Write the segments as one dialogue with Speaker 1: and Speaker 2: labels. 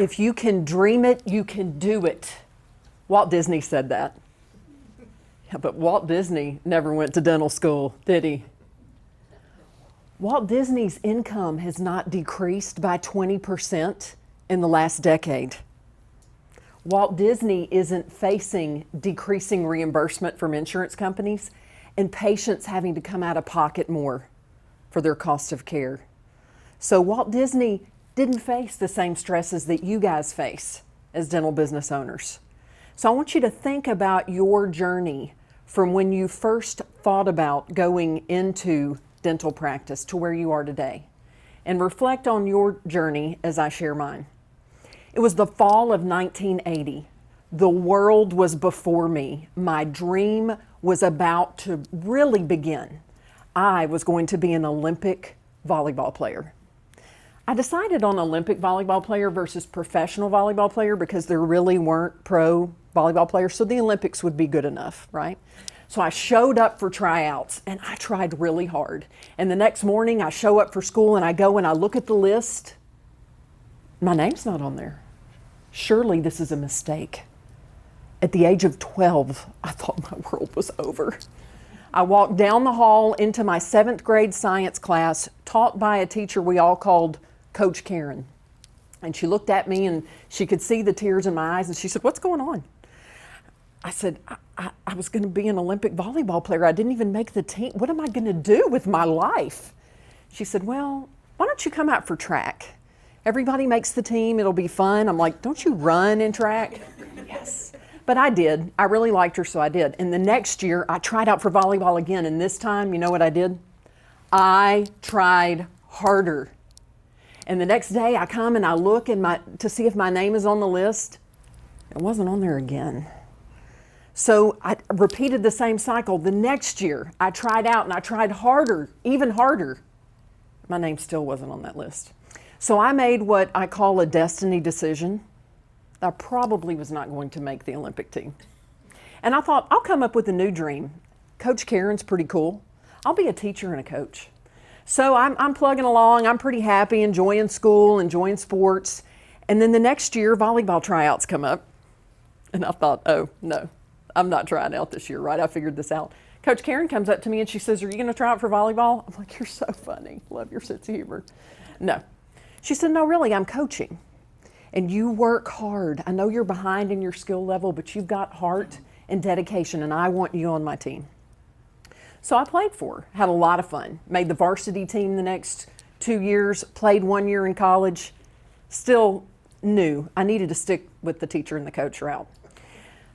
Speaker 1: If you can dream it, you can do it. Walt Disney said that. Yeah, but Walt Disney never went to dental school, did he? Walt Disney's income has not decreased by 20% in the last decade. Walt Disney isn't facing decreasing reimbursement from insurance companies and patients having to come out of pocket more for their cost of care. So Walt Disney didn't face the same stresses that you guys face as dental business owners. So I want you to think about your journey from when you first thought about going into dental practice to where you are today, and reflect on your journey as I share mine. It was the fall of 1980. The world was before me. My dream was about to really begin. I was going to be an Olympic volleyball player. I decided on Olympic volleyball player versus professional volleyball player because there really weren't pro volleyball players, so the Olympics would be good enough, right? So I showed up for tryouts and I tried really hard. And the next morning I show up for school and I go and I look at the list. My name's not on there. Surely this is a mistake. At the age of 12, I thought my world was over. I walked down the hall into my 7th grade science class taught by a teacher we all called Coach Karen. And she looked at me and she could see the tears in my eyes and she said, "What's going on?" I said, I was going to be an Olympic volleyball player. I didn't even make the team. What am I going to do with my life? She said, "Well, why don't you come out for track? Everybody makes the team. It'll be fun." I'm like, "Don't you run in track?" Yes. But I did. I really liked her, so I did. And the next year, I tried out for volleyball again. And this time, you know what I did? I tried harder. And the next day, I come and I look to see if my name is on the list. It wasn't on there again. So I repeated the same cycle. The next year, I tried out and I tried harder, even harder. My name still wasn't on that list. So I made what I call a destiny decision. I probably was not going to make the Olympic team. And I thought, I'll come up with a new dream. Coach Karen's pretty cool. I'll be a teacher and a coach. So I'm plugging along. I'm pretty happy, enjoying school, enjoying sports. And then the next year, volleyball tryouts come up. And I thought, oh, no. I'm not trying out this year, right? I figured this out. Coach Karen comes up to me and she says, "Are you going to try out for volleyball?" I'm like, "You're so funny. Love your sense of humor." No. She said, "No, really, I'm coaching. And you work hard. I know you're behind in your skill level, but you've got heart and dedication, and I want you on my team." So I played for her, had a lot of fun, made the varsity team the next 2 years, played 1 year in college, still knew I needed to stick with the teacher and the coach route.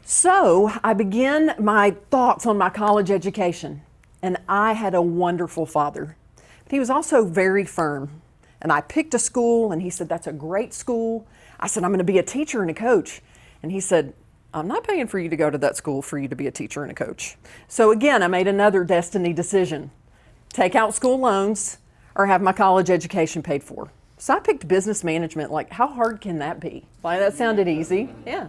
Speaker 1: So I began my thoughts on my college education, and I had a wonderful father. But he was also very firm. And I picked a school, and he said, "That's a great school." I said, "I'm going to be a teacher and a coach." And he said, "I'm not paying for you to go to that school for you to be a teacher and a coach." So again, I made another destiny decision. Take out school loans or have my college education paid for. So I picked business management. Like, how hard can that be? Like, that sounded easy. Yeah.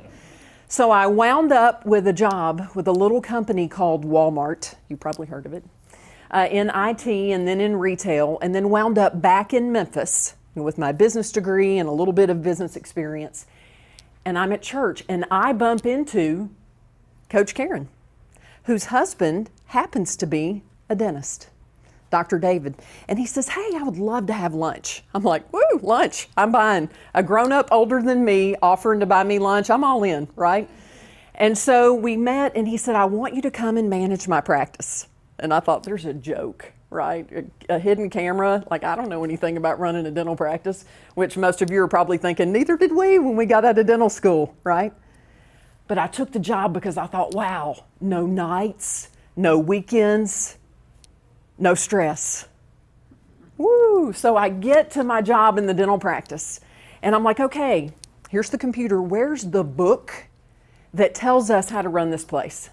Speaker 1: So I wound up with a job with a little company called Walmart. You probably heard of it. In IT and then in retail, and then wound up back in Memphis with my business degree and a little bit of business experience. And I'm at church and I bump into Coach Karen, whose husband happens to be a dentist, Dr. David. And he says, "Hey, I would love to have lunch." I'm like, "Woo, lunch. I'm buying." A grown-up older than me offering to buy me lunch. I'm all in, right? And so we met and he said, "I want you to come and manage my practice." And I thought, there's a joke, right? A hidden camera. Like, I don't know anything about running a dental practice, which most of you are probably thinking, neither did we when we got out of dental school, right? But I took the job because I thought, wow, no nights, no weekends, no stress. Woo! So I get to my job in the dental practice and I'm like, okay, here's the computer. Where's the book that tells us how to run this place?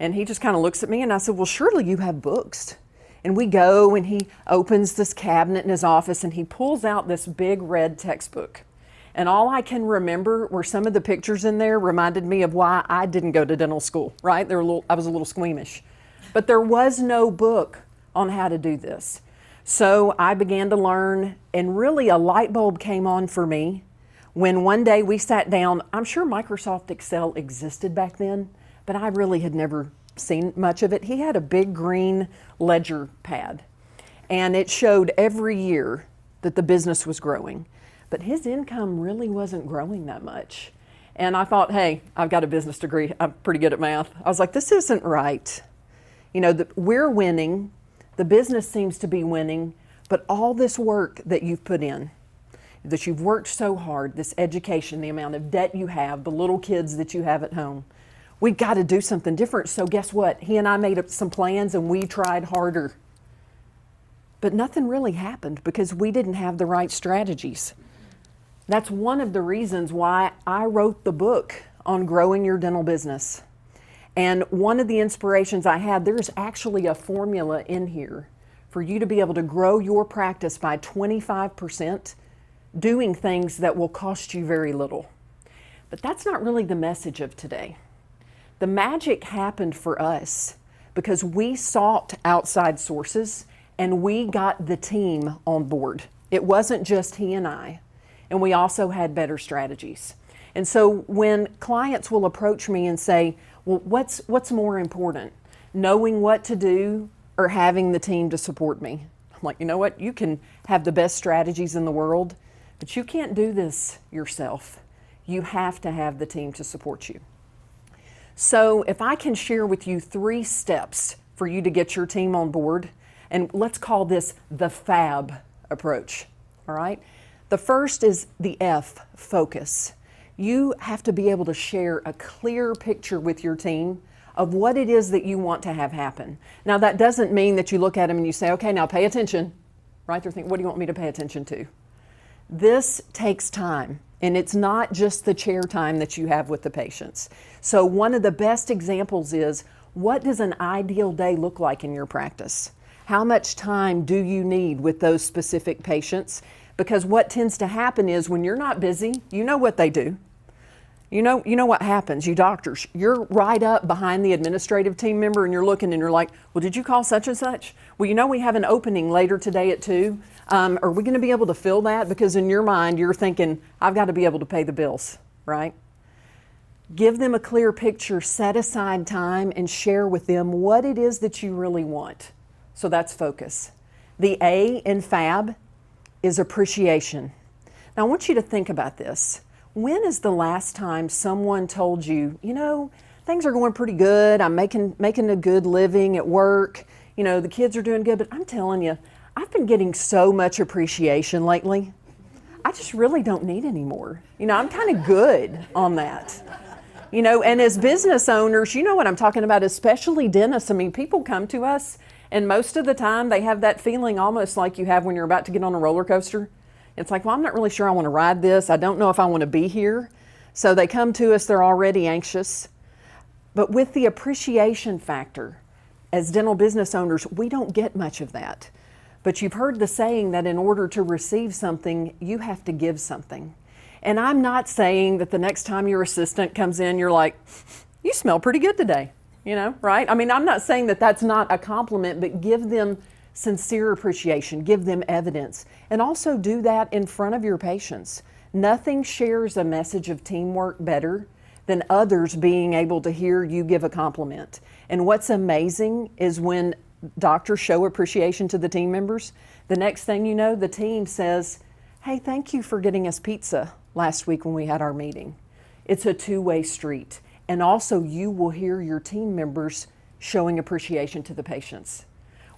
Speaker 1: And he just kind of looks at me and I said, "Well, surely you have books." And we go and he opens this cabinet in his office and he pulls out this big red textbook. And all I can remember were some of the pictures in there reminded me of why I didn't go to dental school, right? I was a little squeamish. But there was no book on how to do this. So I began to learn, and really a light bulb came on for me when one day we sat down. I'm sure Microsoft Excel existed back then, but I really had never seen much of it. He had a big green ledger pad, and it showed every year that the business was growing, but his income really wasn't growing that much. And I thought, hey, I've got a business degree. I'm pretty good at math. I was like, this isn't right. You know, we're winning. The business seems to be winning, but all this work that you've put in, that you've worked so hard, this education, the amount of debt you have, the little kids that you have at home, we've got to do something different. So guess what? He and I made up some plans and we tried harder. But nothing really happened because we didn't have the right strategies. That's one of the reasons why I wrote the book on growing your dental business. And one of the inspirations I had, there's actually a formula in here for you to be able to grow your practice by 25%, doing things that will cost you very little. But that's not really the message of today. The magic happened for us because we sought outside sources and we got the team on board. It wasn't just he and I. And we also had better strategies. And so when clients will approach me and say, well, what's more important, knowing what to do or having the team to support me? I'm like, you know what? You can have the best strategies in the world, but you can't do this yourself. You have to have the team to support you. So if I can share with you 3 steps for you to get your team on board, and let's call this the FAB approach, all right? The first is the F, focus. You have to be able to share a clear picture with your team of what it is that you want to have happen. Now that doesn't mean that you look at them and you say, okay, now pay attention, right? They're thinking, what do you want me to pay attention to? This takes time, and it's not just the chair time that you have with the patients. So one of the best examples is, what does an ideal day look like in your practice? How much time do you need with those specific patients? Because what tends to happen is when you're not busy, you know what they do. You know what happens, you doctors. You're right up behind the administrative team member and you're looking and you're like, well, did you call such and such? Well, you know we have an opening later today at 2. Are we gonna be able to fill that? Because in your mind, you're thinking, I've got to be able to pay the bills, right? Give them a clear picture, set aside time and share with them what it is that you really want. So that's focus. The A in FAB is appreciation. Now I want you to think about this. When is the last time someone told you, you know, things are going pretty good, I'm making a good living at work, you know, the kids are doing good, but I'm telling you, I've been getting so much appreciation lately. I just really don't need any more. You know, I'm kind of good on that. You know, and as business owners, you know what I'm talking about, especially dentists. I mean, people come to us and most of the time they have that feeling almost like you have when you're about to get on a roller coaster. It's like, well, I'm not really sure I want to ride this. I don't know if I want to be here. So they come to us, they're already anxious. But with the appreciation factor, as dental business owners, we don't get much of that. But you've heard the saying that in order to receive something, you have to give something. And I'm not saying that the next time your assistant comes in, you're like, you smell pretty good today. You know, right? I mean, I'm not saying that that's not a compliment, but give them sincere appreciation, give them evidence, and also do that in front of your patients. Nothing shares a message of teamwork better than others being able to hear you give a compliment. And what's amazing is when doctors show appreciation to the team members, the next thing you know, the team says, hey, thank you for getting us pizza last week when we had our meeting. It's a two-way street. And also you will hear your team members showing appreciation to the patients.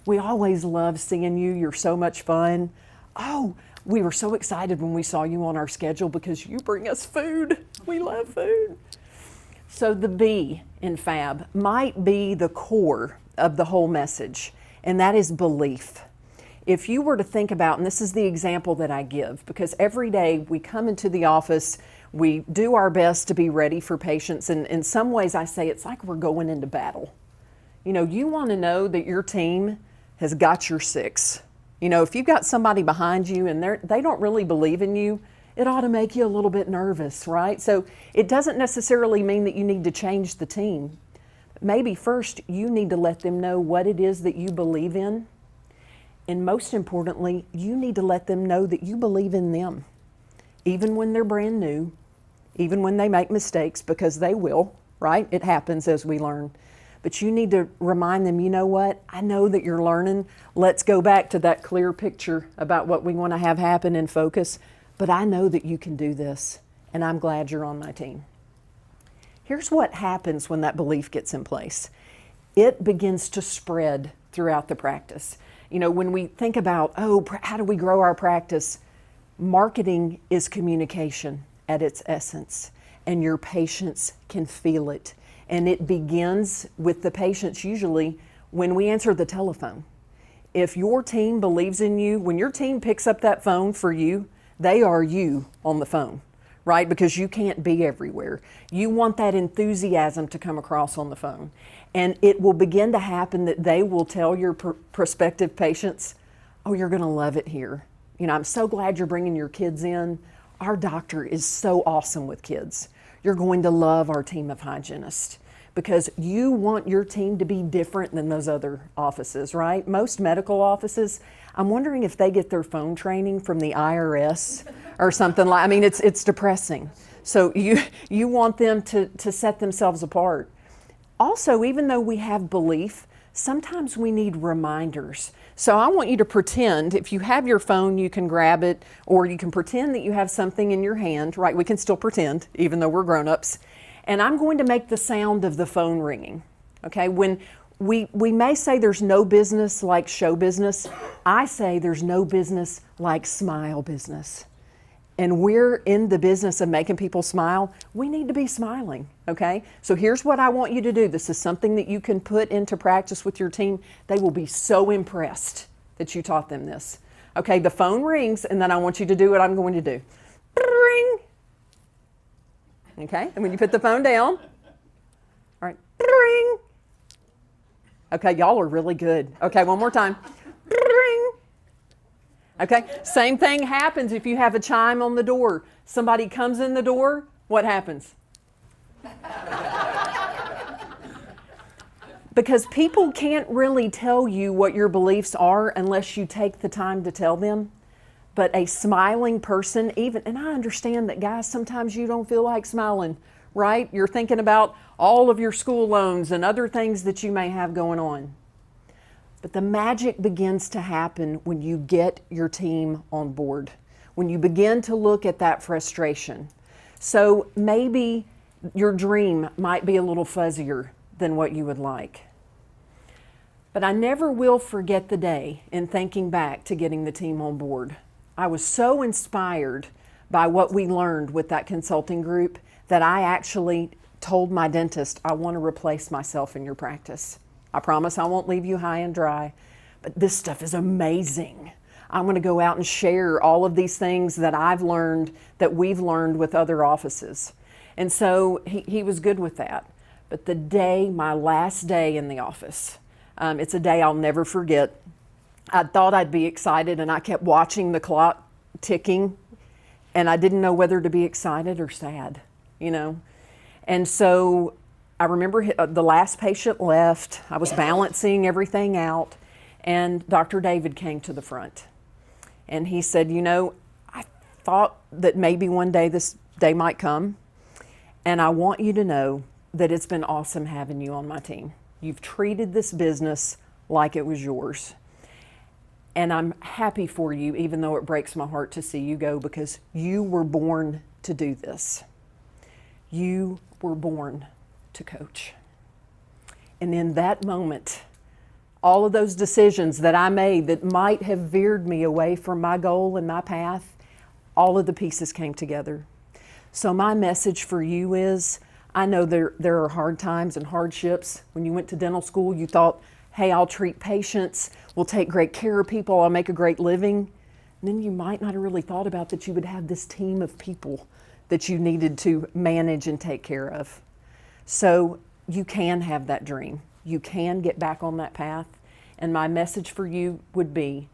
Speaker 1: We always love seeing you. You're so much fun. Oh, we were so excited when we saw you on our schedule because you bring us food. We love food. So the B in FAB might be the core of the whole message, and that is belief. If you were to think about, and this is the example that I give, because every day we come into the office, we do our best to be ready for patients, and in some ways I say it's like we're going into battle. You know, you want to know that your team has got your 6. You know, if you've got somebody behind you and they don't really believe in you, it ought to make you a little bit nervous, right? So it doesn't necessarily mean that you need to change the team. Maybe first you need to let them know what it is that you believe in. And most importantly, you need to let them know that you believe in them. even when they're brand new, even when they make mistakes, because they will, right? It happens as we learn. But you need to remind them, you know what? I know that you're learning. Let's go back to that clear picture about what we want to have happen and focus. But I know that you can do this, and I'm glad you're on my team. Here's what happens when that belief gets in place. It begins to spread throughout the practice. You know, when we think about, how do we grow our practice? Marketing is communication at its essence, and your patients can feel it. And it begins with the patients usually when we answer the telephone. If your team believes in you, when your team picks up that phone for you, they are you on the phone, right? Because you can't be everywhere. You want that enthusiasm to come across on the phone. And it will begin to happen that they will tell your prospective patients, oh, you're going to love it here. You know, I'm so glad you're bringing your kids in. Our doctor is so awesome with kids. You're going to love our team of hygienists, because you want your team to be different than those other offices, right? Most medical offices, I'm wondering if they get their phone training from the IRS or something like, I mean, it's depressing. So you want them to set themselves apart. Also, even though we have belief, sometimes we need reminders. So I want you to pretend, if you have your phone, you can grab it, or you can pretend that you have something in your hand, right? We can still pretend, even though we're grown-ups. And I'm going to make the sound of the phone ringing, okay? When we may say there's no business like show business, I say there's no business like smile business. And we're in the business of making people smile. We need to be smiling, okay? So here's what I want you to do. This is something that you can put into practice with your team. They will be so impressed that you taught them this. Okay, the phone rings, and then I want you to do what I'm going to do. Ring. Okay, and when you put the phone down, all right, ring. Okay, y'all are really good. Okay, one more time. Ring. Okay, same thing happens if you have a chime on the door. Somebody comes in the door, what happens? Because people can't really tell you what your beliefs are unless you take the time to tell them. But a smiling person, even, and I understand that, guys, sometimes you don't feel like smiling, right? You're thinking about all of your school loans and other things that you may have going on. But the magic begins to happen when you get your team on board, when you begin to look at that frustration. So maybe your dream might be a little fuzzier than what you would like. But I never will forget the day in thinking back to getting the team on board. I was so inspired by what we learned with that consulting group that I actually told my dentist, I want to replace myself in your practice. I promise I won't leave you high and dry, but this stuff is amazing. I'm going to go out and share all of these things that I've learned, that we've learned with other offices. And so he was good with that. But the day, my last day in the office, it's a day I'll never forget. I thought I'd be excited, and I kept watching the clock ticking, and I didn't know whether to be excited or sad, you know. And so I remember the last patient left. I was balancing everything out, and Dr. David came to the front. And he said, you know, I thought that maybe one day this day might come, and I want you to know that it's been awesome having you on my team. You've treated this business like it was yours. And I'm happy for you, even though it breaks my heart to see you go, because you were born to do this. You were born to coach. And in that moment, all of those decisions that I made that might have veered me away from my goal and my path, all of the pieces came together. So my message for you is, I know there are hard times and hardships. When you went to dental school, you thought, hey, I'll treat patients, we'll take great care of people, I'll make a great living. And then you might not have really thought about that you would have this team of people that you needed to manage and take care of. So you can have that dream. You can get back on that path. And my message for you would be,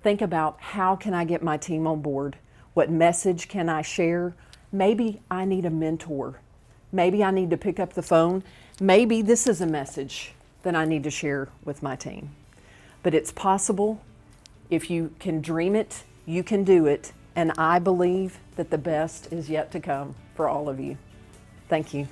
Speaker 1: think about, how can I get my team on board? What message can I share? Maybe I need a mentor. Maybe I need to pick up the phone. Maybe this is a message that I need to share with my team. But it's possible. If you can dream it, you can do it, And I believe that the best is yet to come for all of you. Thank you.